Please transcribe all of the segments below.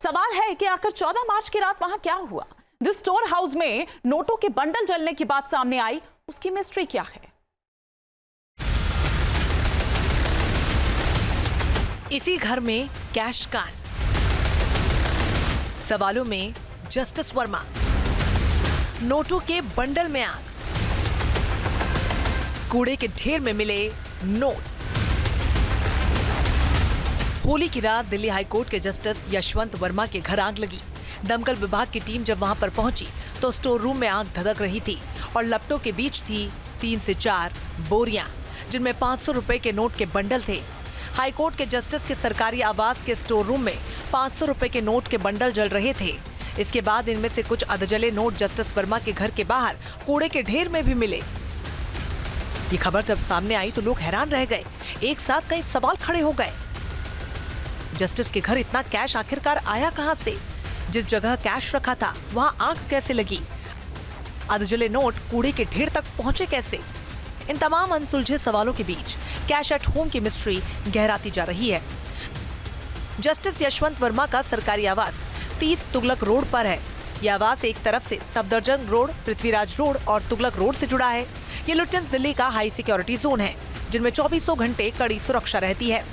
सवाल है कि आखिर 14 मार्च की रात वहां क्या हुआ। जिस स्टोर हाउस में नोटों के बंडल जलने की बात सामने आई, उसकी मिस्ट्री क्या है? इसी घर में कैश कांड, सवालों में जस्टिस वर्मा, नोटों के बंडल में आग, कूड़े के ढेर में मिले नोट। होली की रात दिल्ली हाईकोर्ट के जस्टिस यशवंत वर्मा के घर आग लगी। दमकल विभाग की टीम जब वहां पर पहुंची तो स्टोर रूम में आग धधक रही थी और लपटों के बीच थी 3 से 4 बोरियां, जिनमें 500 रुपए के नोट के बंडल थे। हाईकोर्ट के जस्टिस के सरकारी आवास के स्टोर रूम में 500 रुपए के नोट के बंडल जल रहे थे। इसके बाद इनमें से कुछ अधजले नोट जस्टिस वर्मा के घर के बाहर कूड़े के ढेर में भी मिले। ये खबर जब सामने आई तो लोग हैरान रह गए। एक साथ कई सवाल खड़े हो गए। जस्टिस के घर इतना कैश आखिरकार आया कहां से? जिस जगह कैश रखा था वहां आग कैसे लगी? अधजले नोट कूड़े के ढेर तक पहुंचे कैसे? इन तमाम अनसुलझे सवालों के बीच कैश एट होम की मिस्ट्री गहराती जा रही है। जस्टिस यशवंत वर्मा का सरकारी आवास 30 तुगलक रोड पर है। यह आवास एक तरफ से सफदरजंग रोड, पृथ्वीराज रोड और तुगलक रोड से जुड़ा है। ये लुटेंस दिल्ली का हाई सिक्योरिटी जोन है, जिनमें 24 घंटे कड़ी सुरक्षा रहती है।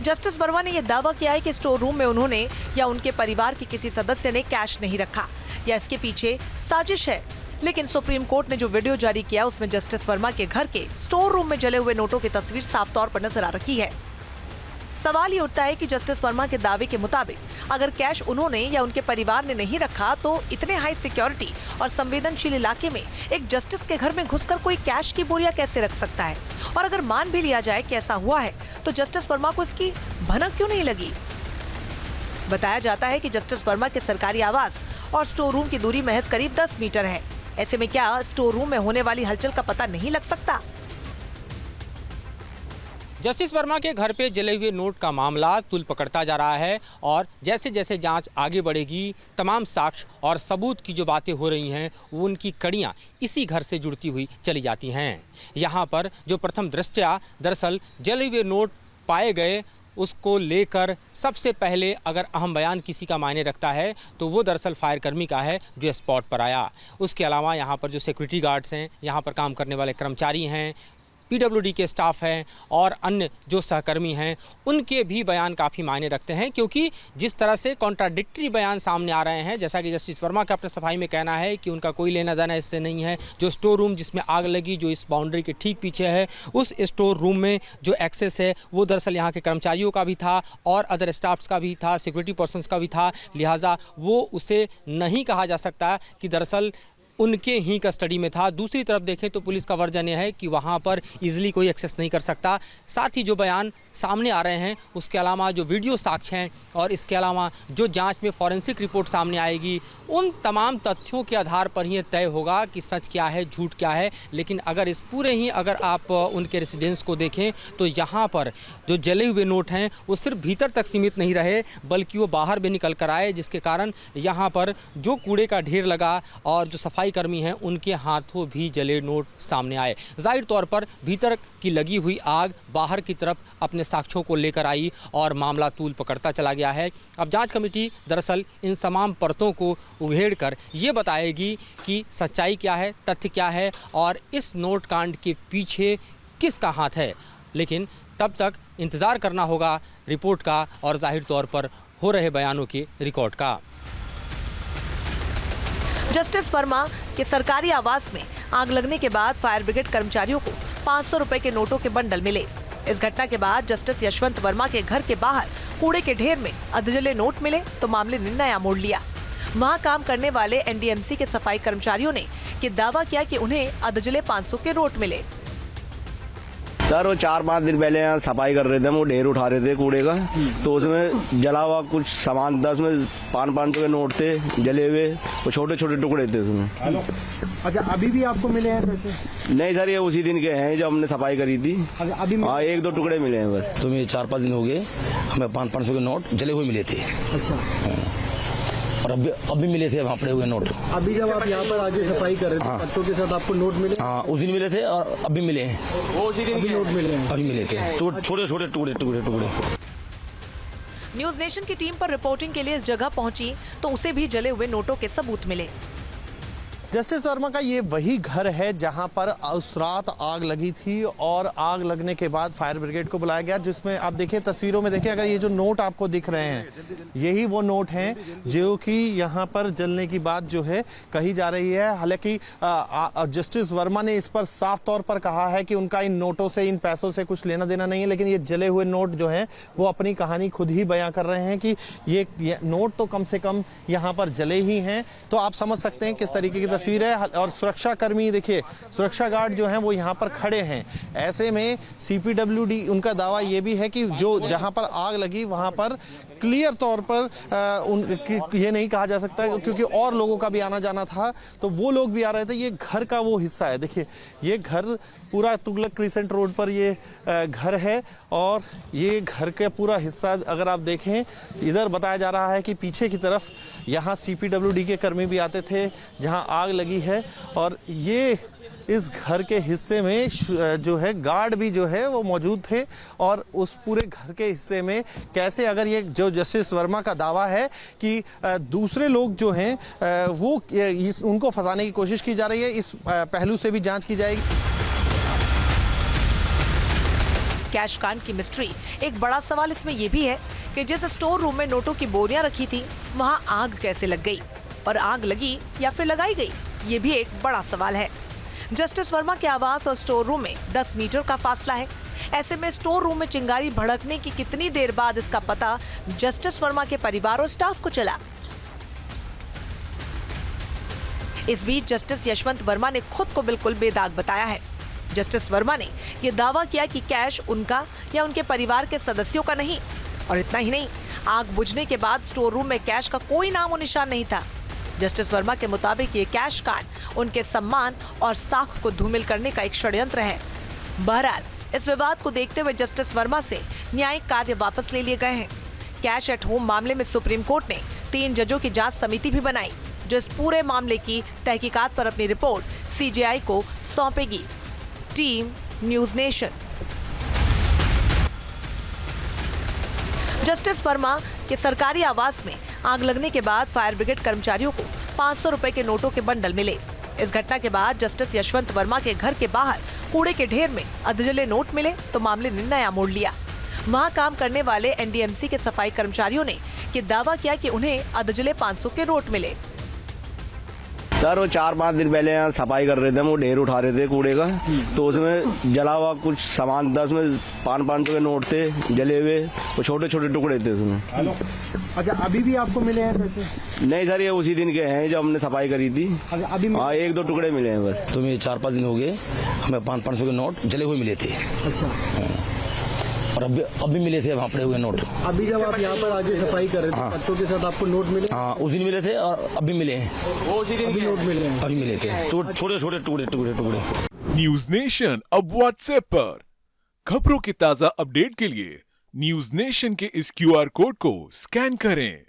जस्टिस वर्मा ने यह दावा किया है कि स्टोर रूम में उन्होंने या उनके परिवार के किसी सदस्य ने कैश नहीं रखा या इसके पीछे साजिश है। लेकिन सुप्रीम कोर्ट ने जो वीडियो जारी किया उसमें जस्टिस वर्मा के घर के स्टोर रूम में जले हुए नोटों की तस्वीर साफ तौर पर नजर आ रही है। सवाल ये उठता है कि जस्टिस वर्मा के दावे के मुताबिक अगर कैश उन्होंने या उनके परिवार ने नहीं रखा तो इतने हाई सिक्योरिटी और संवेदनशील इलाके में एक जस्टिस के घर में घुसकर कोई कैश की बोरियां कैसे रख सकता है? और अगर मान भी लिया जाए कि ऐसा हुआ है तो जस्टिस वर्मा को इसकी भनक क्यों नहीं लगी? बताया जाता है कि जस्टिस वर्मा के सरकारी आवास और स्टोर रूम की दूरी महज करीब 10 मीटर है। ऐसे में क्या स्टोर रूम में होने वाली हलचल का पता नहीं लग सकता? जस्टिस वर्मा के घर पे जले हुए नोट का मामला तूल पकड़ता जा रहा है और जैसे जैसे जांच आगे बढ़ेगी तमाम साक्ष्य और सबूत की जो बातें हो रही हैं वो उनकी कड़ियां इसी घर से जुड़ती हुई चली जाती हैं। यहाँ पर जो प्रथम दृष्टया दरअसल जले हुए नोट पाए गए उसको लेकर सबसे पहले अगर अहम बयान किसी का मायने रखता है तो वो दरअसल फायर कर्मी का है जो स्पॉट पर आया। उसके अलावा यहाँ पर जो सिक्योरिटी गार्ड्स हैं, यहाँ पर काम करने वाले कर्मचारी हैं, पीडब्ल्यूडी के स्टाफ हैं और अन्य जो सहकर्मी हैं, उनके भी बयान काफ़ी मायने रखते हैं, क्योंकि जिस तरह से कॉन्ट्राडिक्टरी बयान सामने आ रहे हैं, जैसा कि जस्टिस वर्मा का अपने सफाई में कहना है कि उनका कोई लेना देना इससे नहीं है। जो स्टोर रूम जिसमें आग लगी, जो इस बाउंड्री के ठीक पीछे है, उस स्टोर रूम में जो एक्सेस है वो दरअसल यहाँ के कर्मचारियों का भी था और अदर स्टाफ्स का भी था, सिक्योरिटी पर्सनस का भी था, लिहाजा वो उसे नहीं कहा जा सकता कि दरअसल उनके ही कस्टडी में था। दूसरी तरफ देखें तो पुलिस का वर्जन यह है कि वहाँ पर इजीली कोई एक्सेस नहीं कर सकता। साथ ही जो बयान सामने आ रहे हैं उसके अलावा जो वीडियो साक्ष्य हैं और इसके अलावा जो जांच में फॉरेंसिक रिपोर्ट सामने आएगी, उन तमाम तथ्यों के आधार पर ही तय होगा कि सच क्या है, झूठ क्या है। लेकिन अगर इस पूरे ही अगर आप उनके रेसिडेंस को देखें तो यहाँ पर जो जले हुए नोट हैं वो सिर्फ भीतर तक सीमित नहीं रहे बल्कि वो बाहर भी निकल कर आए, जिसके कारण यहाँ पर जो कूड़े का ढेर लगा और जो सफाई कर्मी हैं उनके हाथों भी जले नोट सामने आए। जाहिर तौर पर भीतर की लगी हुई आग बाहर की तरफ अपने साक्ष्यों को लेकर आई और मामला तूल पकड़ता चला गया है। अब जांच कमेटी दरअसल इन तमाम परतों को उघेड़कर ये बताएगी कि सच्चाई क्या है, तथ्य क्या है और इस नोट कांड के पीछे किसका हाथ है। लेकिन तब तक इंतज़ार करना होगा रिपोर्ट का और जाहिर तौर पर हो रहे बयानों के रिकॉर्ड का। जस्टिस वर्मा के सरकारी आवास में आग लगने के बाद फायर ब्रिगेड कर्मचारियों को 500 रुपए के नोटों के बंडल मिले। इस घटना के बाद जस्टिस यशवंत वर्मा के घर के बाहर कूड़े के ढेर में अधजले नोट मिले तो मामले ने नया मोड़ लिया। वहां काम करने वाले एनडीएमसी के सफाई कर्मचारियों ने ये दावा किया कि उन्हें अधजले 500 के नोट मिले। सर वो 4-5 दिन पहले यहाँ सफाई कर रहे थे, वो ढेर उठा रहे थे कूड़े का, तो उसमें जला हुआ कुछ सामान था, उसमें 500 के नोट थे जले हुए, वो छोटे छोटे टुकड़े थे उसमें। अच्छा, अभी भी आपको मिले हैं पैसे? नहीं सर, ये उसी दिन के हैं जब हमने सफाई करी थी। अभी हाँ, 1-2 टुकड़े मिले हैं बस। तो ये 4-5 दिन हो गए, हमें 500 के नोट जले हुए मिले थे। अच्छा, और अभी मिले थे वहाँ पड़े हुए नोट। अभी जब आप यहाँ पर आगे सफाई कर रहे थे, हाँ। पत्तों के साथ आपको नोट मिले? हाँ, उस दिन मिले थे और अभी मिले हैं। अभी नोट मिल रहे हैं? अभी मिले थे छोटे छोटे टुकड़े टुकड़े टुकड़े। न्यूज नेशन की टीम पर रिपोर्टिंग के लिए इस जगह पहुंची तो उसे भी जले हुए नोटों के सबूत मिले। जस्टिस वर्मा का ये वही घर है जहां पर उस रात आग लगी थी और आग लगने के बाद फायर ब्रिगेड को बुलाया गया, जिसमें आप देखिए तस्वीरों में देखिए, अगर ये जो नोट आपको दिख रहे हैं यही वो नोट हैं जो कि यहां पर जलने की बात जो है कही जा रही है। हालांकि जस्टिस वर्मा ने इस पर साफ तौर पर कहा है कि उनका इन नोटों से, इन पैसों से कुछ लेना देना नहीं है, लेकिन ये जले हुए नोट जो हैं वो अपनी कहानी खुद ही बयां कर रहे हैं कि ये नोट तो कम से कम यहाँ पर जले ही हैं। तो आप समझ सकते हैं किस तरीके की तस्वीर है। और सुरक्षा कर्मी देखिए, सुरक्षा गार्ड जो हैं वो यहाँ पर खड़े हैं। ऐसे में सीपीडब्ल्यूडी उनका दावा ये भी है कि जो जहाँ पर आग लगी वहाँ पर क्लियर तौर पर ये नहीं कहा जा सकता क्योंकि और लोगों का भी आना जाना था, तो वो लोग भी आ रहे थे। ये घर का वो हिस्सा है, देखिए ये घर पूरा तुगलक क्रिसेंट रोड पर ये घर है और ये घर का पूरा हिस्सा अगर आप देखें, इधर बताया जा रहा है कि पीछे की तरफ यहाँ सीपीडब्ल्यूडी के कर्मी भी आते थे जहाँ आग लगी है। और ये इस घर के हिस्से में जो है गार्ड भी जो है वो मौजूद थे और उस पूरे घर के हिस्से में कैसे, अगर ये जो जस्टिस वर्मा का दावा है कि दूसरे लोग जो हैं वो उनको फंसाने की कोशिश की जा रही है, इस पहलू से भी जांच की जाएगी। कैश कांड की मिस्ट्री, एक बड़ा सवाल इसमें यह भी है कि जिस स्टोर रूम में नोटों की बोरियां रखी थी वहां आग कैसे लग गई, और आग लगी या फिर लगाई गई, ये भी एक बड़ा सवाल है। जस्टिस वर्मा के आवास और स्टोर रूम में 10 मीटर का फासला है। ऐसे में स्टोर रूम में चिंगारी भड़कने की कितनी देर बाद इसका पता जस्टिस वर्मा के परिवार और स्टाफ को चला। इस बीच जस्टिस यशवंत वर्मा ने खुद को बिल्कुल बेदाग बताया है। जस्टिस वर्मा ने यह दावा किया कि कैश उनका या उनके परिवार के सदस्यों का नहीं, और इतना ही नहीं, आग बुझने के बाद स्टोर रूम में कैश का कोई नामो निशान नहीं था। जस्टिस वर्मा के मुताबिक ये कैश कांड उनके सम्मान और साख को धूमिल करने का एक षड्यंत्र है। बहरहाल इस विवाद को देखते हुए जस्टिस वर्मा से न्यायिक कार्य वापस ले लिए गए हैं। कैश एट होम मामले में सुप्रीम कोर्ट ने 3 जजों की जांच समिति भी बनाई जो इस पूरे मामले की तहकीकात पर अपनी रिपोर्ट सीजेआई को सौंपेगी। Team news nation. Justice Verma के सरकारी आवास में आग लगने के बाद फायर ब्रिगेड कर्मचारियों को 500 रुपए के नोटों के बंडल मिले। इस घटना के बाद जस्टिस यशवंत वर्मा के घर के बाहर कूड़े के ढेर में अधजले नोट मिले तो मामले ने नया मोड़ लिया। वहां काम करने वाले एनडीएमसी के सफाई कर्मचारियों ने ये दावा किया कि उन्हें अधजले 500 के नोट मिले। सर वो 4-5 दिन पहले यहाँ सफाई कर रहे थे, वो ढेर उठा रहे थे कूड़े का, तो उसमें जला हुआ कुछ सामान 10 में 500 के नोट थे जले हुए, वो छोटे छोटे टुकड़े थे उसमें। अच्छा, अभी भी आपको मिले हैं पैसे? नहीं सर, ये उसी दिन के हैं जब हमने सफाई करी थी। अभी हाँ, 1-2 टुकड़े मिले हैं बस। तो ये 4-5 दिन हो गए, हमें 500 के नोट जले हुए मिले थे। अच्छा, और अभी मिले थे वहाँ पड़े हुए नोट। अभी जब आप यहाँ पर आगे सफाई कर रहे थे पत्तों के साथ आपको नोट मिले? हाँ, उस दिन मिले थे और अभी मिले हैं। अभी नोट मिल रहे हैं? अभी मिले थे, छोटे छोटे टुकड़े। न्यूज नेशन अब व्हाट्सएप पर खबरों की ताजा अपडेट के लिए न्यूज नेशन के इस QR कोड को स्कैन करें।